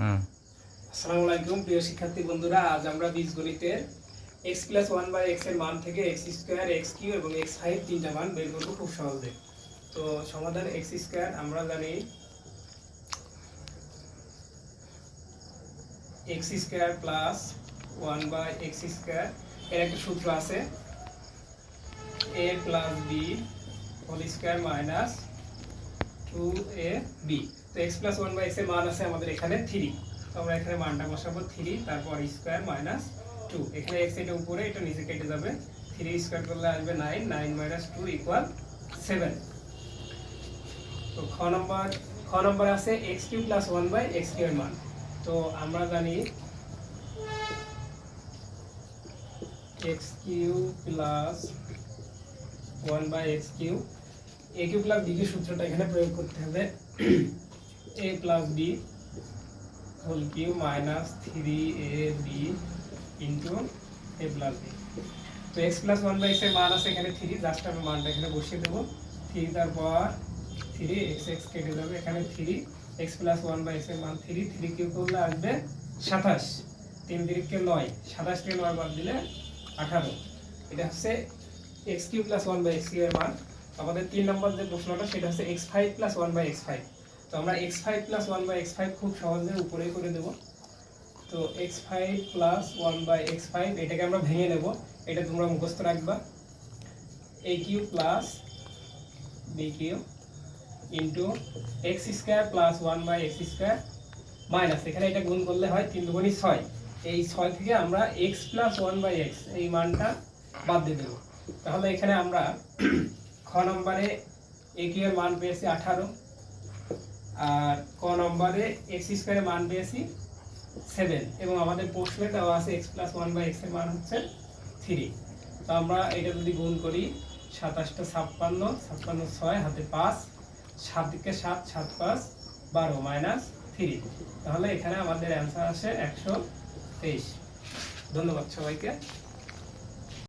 আসসালামু আলাইকুম প্রিয় শিক্ষার্থী বন্ধুরা, আজ আমরা বীজগণিতের x + 1/x এর মান থেকে x², x³ এবং x5 তিনটা মান বের করব খুব সহজে। তো সমাধান x² আমরা জানি x² + 1/x² এর একটা সূত্র আছে a + b² - 2ab। তো x + 1/x এর মান আছে আমাদের এখানে 3। তো আমরা এখানে মানটা বসাবো 3, তারপর স্কয়ার মাইনাস 2। এখানে x এটা উপরে, এটা নিচে কেটে যাবে। 3 স্কয়ার করলে আসবে 9, 9 - 2 = 7। তো খ নম্বর আছে x³ + 1/x³ এর মান। তো আমরা জানি x³ + 1/x³ a³ + b³ সূত্রটা এখানে প্রয়োগ করতে হবে। a + b whole cube minus 3ab into a plus b। তো x + 1/x এর মান আছে এখানে 3, জাস্ট আমি মানটা এখানে বসিয়ে দেব। 3 তারপর 3 x কেটে যাবে, এখানে 3 x + 1/x এর মান 3, 3 কিউব করলে আসবে 27, 3 × 3 = 9, 27 থেকে 9 বাদ দিলে 18। এটা হচ্ছে x³ + 1/x³ এর মান। আমাদের 3 নম্বর যে প্রশ্নটা সেটা হচ্ছে x5 + 1/x5। তো আমরা x5 + 1/x5 খুব সহজে উপরে করে দেব। তো x5 + 1/x5 এটাকে আমরা ভেঙে নেব, এটা তোমরা মুখস্থ রাখবা। a³ + b³ into x² + 1/x² minus, এখানে এটা গুণ করলে হয় 3 × 2 = 6। এই 6 থেকে আমরা x + 1/x এই মানটা বাদ দিয়ে দেব। তাহলে এখানে আমরা খ নম্বরে a³ এর মান পেয়েছি 18, আর ক নম্বরে x² এর মান পেয়েছি 7, এবং আমাদের প্রশ্নে দেওয়া আছে x + 1/x এর মান হচ্ছে 3। তো আমরা এটা যদি গুণ করি 27 টা 56, 56 6 হাতে 5, 7 দিকে 7, 7 5 12 - 3। তাহলে এখানে আমাদের অ্যান্সার আসে 123। ধন্যবাদ সবাইকে।